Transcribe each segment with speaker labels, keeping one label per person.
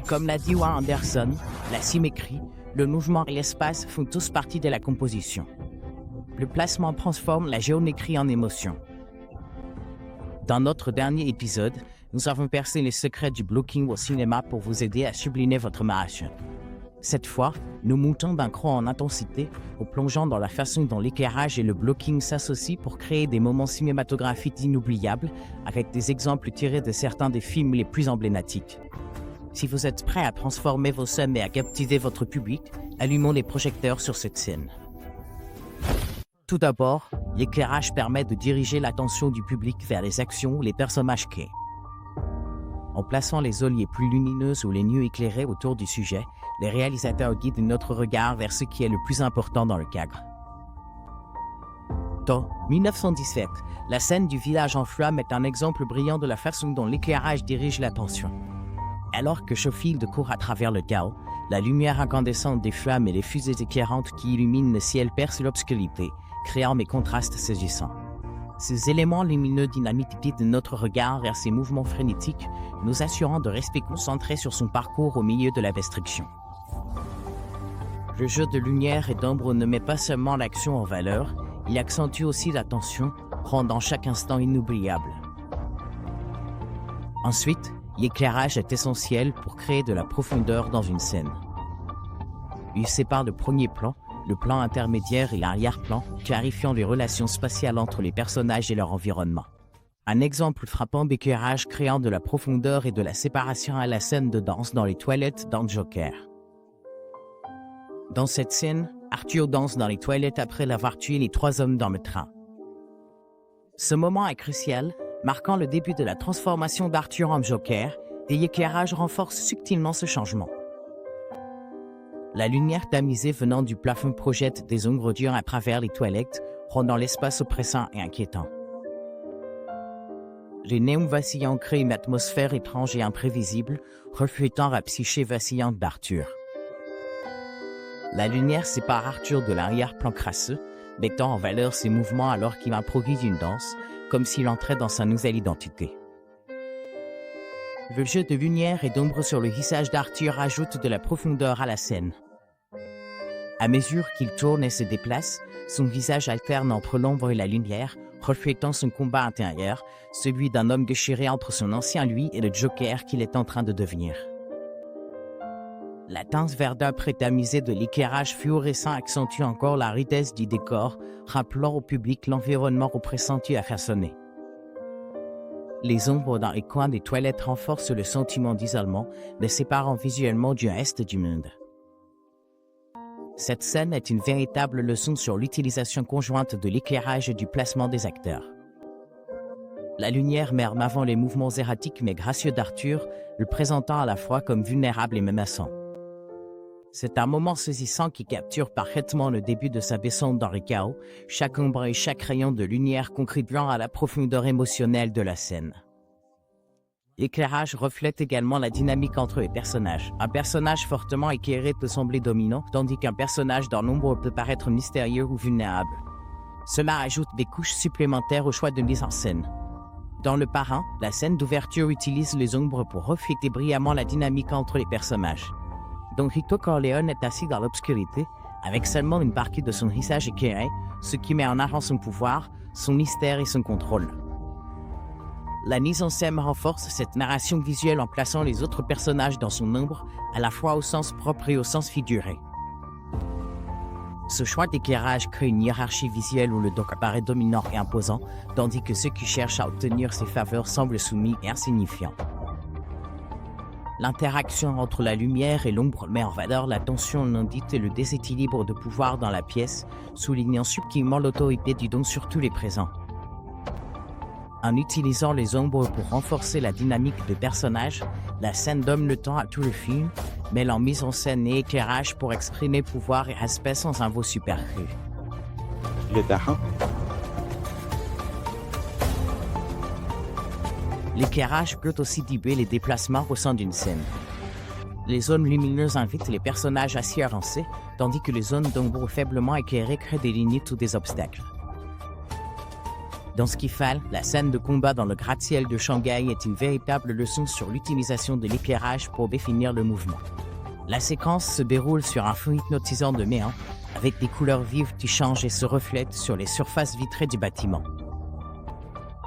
Speaker 1: Comme l'a dit Wes Anderson, la symétrie, le mouvement et l'espace font tous partie de la composition. Le placement transforme la géométrie en émotion. Dans notre dernier épisode, nous avons percé les secrets du blocking au cinéma pour vous aider à sublimer votre narration. Cette fois, nous montons d'un cran en intensité en plongeant dans la façon dont l'éclairage et le blocking s'associent pour créer des moments cinématographiques inoubliables avec des exemples tirés de certains des films les plus emblématiques. Si vous êtes prêt à transformer vos scènes et à captiver votre public, allumons les projecteurs sur cette scène. Tout d'abord, l'éclairage permet de diriger l'attention du public vers les actions ou les personnages clés. En plaçant les zones les plus lumineuses ou les mieux éclairées autour du sujet, les réalisateurs guident notre regard vers ce qui est le plus important dans le cadre. Dans 1917, la scène du village en flammes est un exemple brillant de la façon dont l'éclairage dirige l'attention. Alors que Schofield court à travers le chaos, la lumière incandescente des flammes et les fusées éclairantes qui illuminent le ciel percent l'obscurité, créant des contrastes saisissants. Ces éléments lumineux dynamitent guident notre regard vers ces mouvements frénétiques, nous assurant de rester concentrés sur son parcours au milieu de la destruction. Le jeu de lumière et d'ombre ne met pas seulement l'action en valeur, il accentue aussi la tension, rendant chaque instant inoubliable. Ensuite, l'éclairage est essentiel pour créer de la profondeur dans une scène. Il sépare le premier plan, le plan intermédiaire et l'arrière-plan, clarifiant les relations spatiales entre les personnages et leur environnement. Un exemple frappant d'éclairage créant de la profondeur et de la séparation à la scène de danse dans les toilettes dans Joker. Dans cette scène, Arthur danse dans les toilettes après l'avoir tué les 3 hommes dans le train. Ce moment est crucial, marquant le début de la transformation d'Arthur en Joker, et l'éclairage renforce subtilement ce changement. La lumière tamisée venant du plafond projette des ombres dures à travers les toilettes, rendant l'espace oppressant et inquiétant. Les néons vacillants créent une atmosphère étrange et imprévisible, reflétant la psyché vacillante d'Arthur. La lumière sépare Arthur de l'arrière-plan crasseux, mettant en valeur ses mouvements alors qu'il improvise une danse, comme s'il entrait dans sa nouvelle identité. Le jeu de lumière et d'ombre sur le visage d'Arthur ajoute de la profondeur à la scène. À mesure qu'il tourne et se déplace, son visage alterne entre l'ombre et la lumière, reflétant son combat intérieur, celui d'un homme déchiré entre son ancien lui et le Joker qu'il est en train de devenir. La teinte verdâtre et tamisée de l'éclairage fluorescent accentue encore la rudesse du décor, rappelant au public l'environnement pressenti à façonner. Les ombres dans les coins des toilettes renforcent le sentiment d'isolement, les séparant visuellement du reste du monde. Cette scène est une véritable leçon sur l'utilisation conjointe de l'éclairage et du placement des acteurs. La lumière met en avant les mouvements erratiques mais gracieux d'Arthur, le présentant à la fois comme vulnérable et menaçant. C'est un moment saisissant qui capture parfaitement le début de sa descente dans le chaos, chaque ombre et chaque rayon de lumière contribuant à la profondeur émotionnelle de la scène. L'éclairage reflète également la dynamique entre les personnages. Un personnage fortement éclairé peut sembler dominant, tandis qu'un personnage dans l'ombre peut paraître mystérieux ou vulnérable. Cela ajoute des couches supplémentaires au choix de mise en scène. Dans Le Parrain, la scène d'ouverture utilise les ombres pour refléter brillamment la dynamique entre les personnages. Don Vito Corleone est assis dans l'obscurité, avec seulement une partie de son visage éclairé, ce qui met en avant son pouvoir, son mystère et son contrôle. La mise en scène renforce cette narration visuelle en plaçant les autres personnages dans son ombre, à la fois au sens propre et au sens figuré. Ce choix d'éclairage crée une hiérarchie visuelle où le doc apparaît dominant et imposant, tandis que ceux qui cherchent à obtenir ses faveurs semblent soumis et insignifiants. L'interaction entre la lumière et l'ombre met en valeur la tension non dite et le déséquilibre de pouvoir dans la pièce, soulignant subtilement l'autorité du don sur tous les présents. En utilisant les ombres pour renforcer la dynamique des personnages, la scène donne le temps à tout le film, mêlant mise en scène et éclairage pour exprimer pouvoir et respect sans un mot superflu.
Speaker 2: Le Parrain.
Speaker 1: L'éclairage peut aussi diluer les déplacements au sein d'une scène. Les zones lumineuses invitent les personnages à s'y avancer, tandis que les zones d'ombre faiblement éclairées créent des limites ou des obstacles. Dans Skyfall, la scène de combat dans le gratte-ciel de Shanghai est une véritable leçon sur l'utilisation de l'éclairage pour définir le mouvement. La séquence se déroule sur un fond hypnotisant de néant, avec des couleurs vives qui changent et se reflètent sur les surfaces vitrées du bâtiment.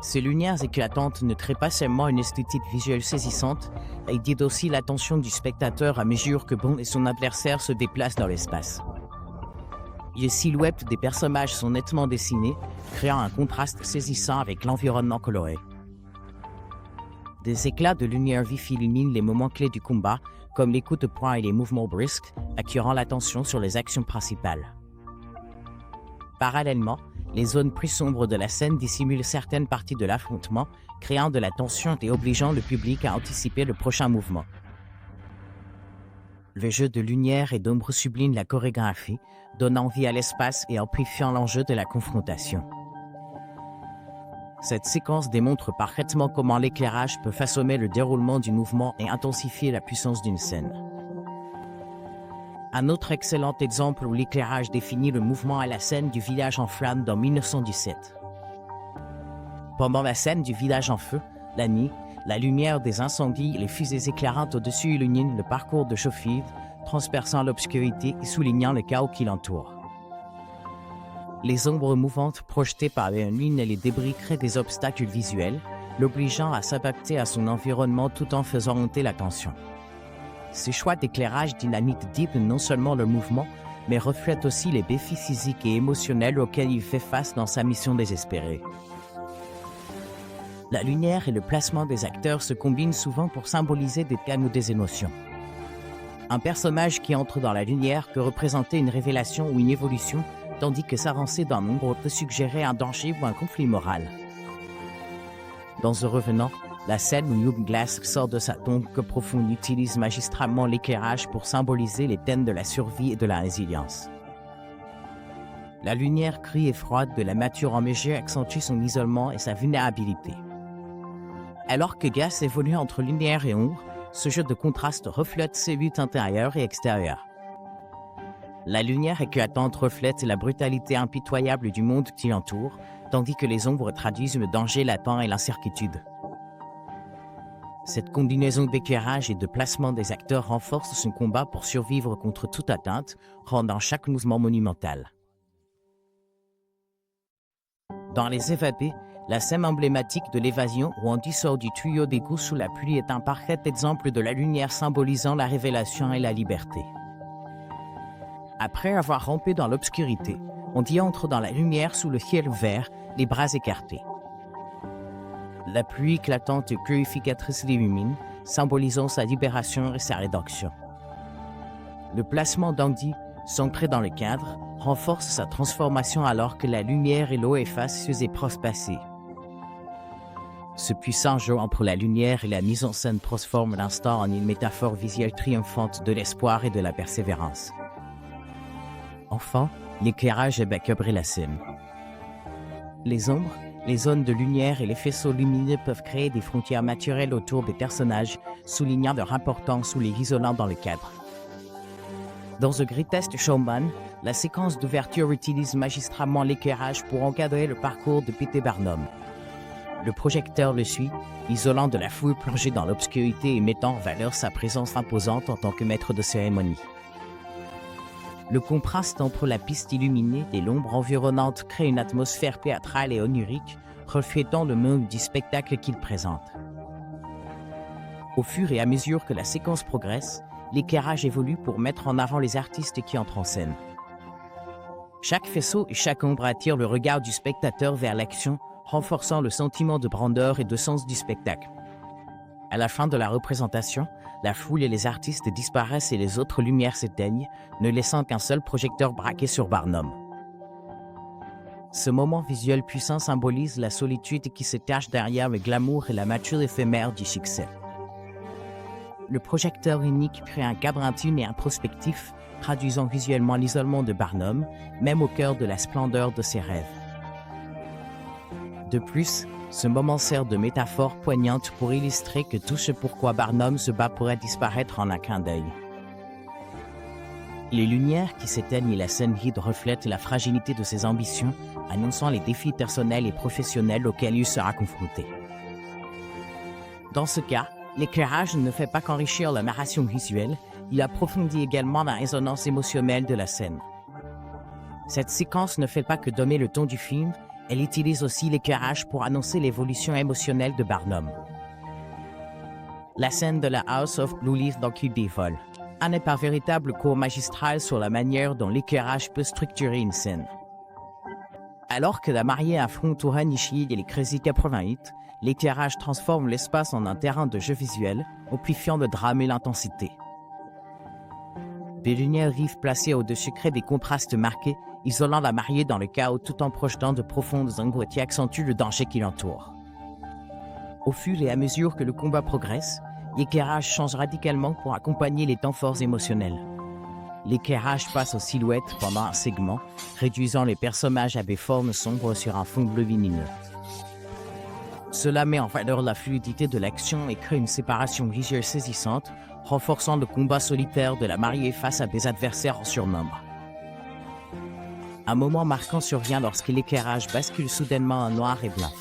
Speaker 1: Ces lumières éclatantes ne créent pas seulement une esthétique visuelle saisissante, elles guident aussi l'attention du spectateur à mesure que Bond et son adversaire se déplacent dans l'espace. Les silhouettes des personnages sont nettement dessinées, créant un contraste saisissant avec l'environnement coloré. Des éclats de lumière vifs illuminent les moments clés du combat, comme les coups de poing et les mouvements brusques, attirant l'attention sur les actions principales. Parallèlement, les zones plus sombres de la scène dissimulent certaines parties de l'affrontement, créant de la tension et obligeant le public à anticiper le prochain mouvement. Le jeu de lumière et d'ombre sublime la chorégraphie, donnant vie à l'espace et amplifiant l'enjeu de la confrontation. Cette séquence démontre parfaitement comment l'éclairage peut façonner le déroulement du mouvement et intensifier la puissance d'une scène. Un autre excellent exemple où l'éclairage définit le mouvement est la scène du village en flammes dans 1917. Pendant la scène du village en feu, la nuit, la lumière des incendies et les fusées éclairantes au-dessus illuminent le parcours de Schofield, transperçant l'obscurité et soulignant le chaos qui l'entoure. Les ombres mouvantes projetées par les lunes et les débris créent des obstacles visuels, l'obligeant à s'adapter à son environnement tout en faisant monter la tension. Ce choix d'éclairage dynamite Deep non seulement le mouvement, mais reflète aussi les défis physiques et émotionnels auxquels il fait face dans sa mission désespérée. La lumière et le placement des acteurs se combinent souvent pour symboliser des thèmes ou des émotions. Un personnage qui entre dans la lumière peut représenter une révélation ou une évolution, tandis que s'avancer dans l'ombre peut suggérer un danger ou un conflit moral. Dans The Revenant, la scène où Hugh Glass sort de sa tombe que Profonde utilise magistralement l'éclairage pour symboliser les thèmes de la survie et de la résilience. La lumière crue et froide de la nature enneigée accentue son isolement et sa vulnérabilité. Alors que Glass évolue entre lumière et ombre, ce jeu de contraste reflète ses luttes intérieures et extérieures. La lumière éclatante reflète la brutalité impitoyable du monde qui l'entoure, tandis que les ombres traduisent le danger latent et l'incertitude. Cette combinaison d'éclairage et de placement des acteurs renforce son combat pour survivre contre toute atteinte, rendant chaque mouvement monumental. Dans Les Évadés, la scène emblématique de l'évasion où Andy sort du tuyau d'égout sous la pluie est un parfait exemple de la lumière symbolisant la révélation et la liberté. Après avoir rampé dans l'obscurité, Andy entre dans la lumière sous le ciel vert, les bras écartés. La pluie éclatante et purificatrice l'illumine, symbolisant sa libération et sa rédemption. Le placement d'Andy, centré dans le cadre, renforce sa transformation alors que la lumière et l'eau effacent ses épreuves passées. Ce puissant jeu entre la lumière et la mise en scène transforme l'instant en une métaphore visuelle triomphante de l'espoir et de la persévérance. Enfin, l'éclairage et backup la scène. Les ombres, les zones de lumière et les faisceaux lumineux peuvent créer des frontières naturelles autour des personnages, soulignant leur importance ou les isolant dans le cadre. Dans The Greatest Showman, la séquence d'ouverture utilise magistralement l'éclairage pour encadrer le parcours de P.T. Barnum. Le projecteur le suit, isolant de la foule plongée dans l'obscurité et mettant en valeur sa présence imposante en tant que maître de cérémonie. Le contraste entre la piste illuminée et l'ombre environnante crée une atmosphère théâtrale et onirique, reflétant le monde du spectacle qu'il présente. Au fur et à mesure que la séquence progresse, l'éclairage évolue pour mettre en avant les artistes qui entrent en scène. Chaque faisceau et chaque ombre attire le regard du spectateur vers l'action, renforçant le sentiment de grandeur et de sens du spectacle. À la fin de la représentation, la foule et les artistes disparaissent et les autres lumières s'éteignent, ne laissant qu'un seul projecteur braqué sur Barnum. Ce moment visuel puissant symbolise la solitude qui se cache derrière le glamour et la nature éphémère du succès. Le projecteur unique crée un cadre intime et introspectif, traduisant visuellement l'isolement de Barnum, même au cœur de la splendeur de ses rêves. De plus, ce moment sert de métaphore poignante pour illustrer que tout ce pourquoi Barnum se bat pourrait disparaître en un clin d'œil. Les lumières qui s'éteignent et la scène vide reflètent la fragilité de ses ambitions, annonçant les défis personnels et professionnels auxquels il sera confronté. Dans ce cas, l'éclairage ne fait pas qu'enrichir la narration visuelle, il approfondit également la résonance émotionnelle de la scène. Cette séquence ne fait pas que donner le ton du film, elle utilise aussi l'éclairage pour annoncer l'évolution émotionnelle de Barnum. La scène de la House of Blue Leaf dans Cube des vols n'est pas véritable cours magistral sur la manière dont l'éclairage peut structurer une scène. Alors que la mariée affronte Oren Ishii et les Crazy 88, l'éclairage transforme l'espace en un terrain de jeu visuel, amplifiant le drame et l'intensité. Des lumières vives placées au-dessus créent des contrastes marqués, isolant la mariée dans le chaos tout en projetant de profondes ombres qui accentuent le danger qui l'entoure. Au fur et à mesure que le combat progresse, l'éclairage change radicalement pour accompagner les temps forts émotionnels. L'éclairage passe aux silhouettes pendant un segment, réduisant les personnages à des formes sombres sur un fond bleu lumineux. Cela met en valeur la fluidité de l'action et crée une séparation visuelle saisissante, renforçant le combat solitaire de la mariée face à des adversaires en surnombre. Un moment marquant survient lorsque l'éclairage bascule soudainement en noir et blanc.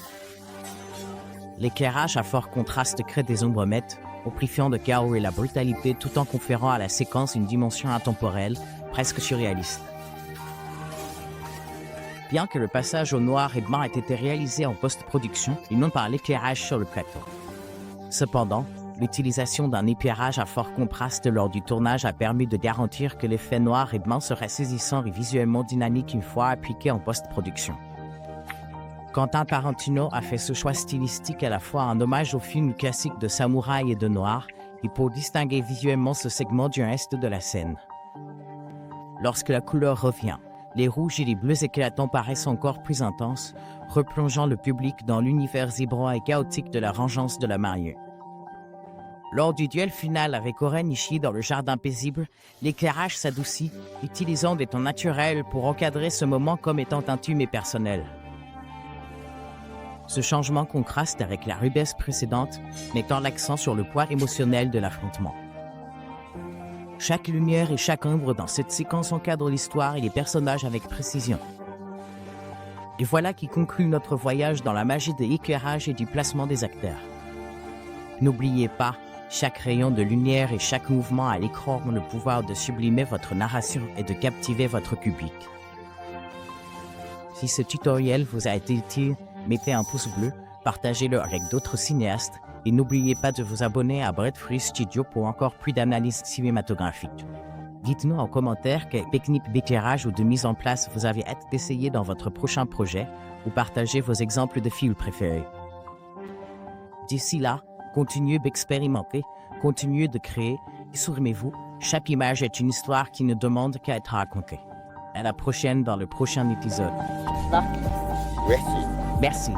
Speaker 1: L'éclairage à fort contraste crée des ombres maîtres, amplifiant le chaos et la brutalité tout en conférant à la séquence une dimension intemporelle, presque surréaliste. Bien que le passage au noir et blanc ait été réalisé en post-production et non par l'éclairage sur le plateau. Cependant, l'utilisation d'un éclairage à fort contraste lors du tournage a permis de garantir que l'effet noir et blanc serait saisissant et visuellement dynamique une fois appliqué en post-production. Quentin Tarantino a fait ce choix stylistique à la fois un hommage aux films classiques de samouraï et de noir et pour distinguer visuellement ce segment du reste de la scène. Lorsque la couleur revient, les rouges et les bleus éclatants paraissent encore plus intenses, replongeant le public dans l'univers vibrant et chaotique de la vengeance de la mariée. Lors du duel final avec Oren Ishii dans le jardin paisible, l'éclairage s'adoucit, utilisant des tons naturels pour encadrer ce moment comme étant intime et personnel. Ce changement contraste avec la rudesse précédente, mettant l'accent sur le poids émotionnel de l'affrontement. Chaque lumière et chaque ombre dans cette séquence encadrent l'histoire et les personnages avec précision. Et voilà qui conclut notre voyage dans la magie de l'éclairage et du placement des acteurs. N'oubliez pas, chaque rayon de lumière et chaque mouvement à l'écran ont le pouvoir de sublimer votre narration et de captiver votre public. Si ce tutoriel vous a été utile, mettez un pouce bleu, partagez-le avec d'autres cinéastes et n'oubliez pas de vous abonner à Brett Free Studio pour encore plus d'analyses cinématographiques. Dites-nous en commentaire quelle technique d'éclairage ou de mise en place vous avez hâte d'essayer dans votre prochain projet ou partagez vos exemples de films préférés. D'ici là, continuez d'expérimenter, continuez de créer et souvenez-vous, chaque image est une histoire qui ne demande qu'à être racontée. À la prochaine dans le prochain épisode.
Speaker 2: Merci.
Speaker 1: Merci.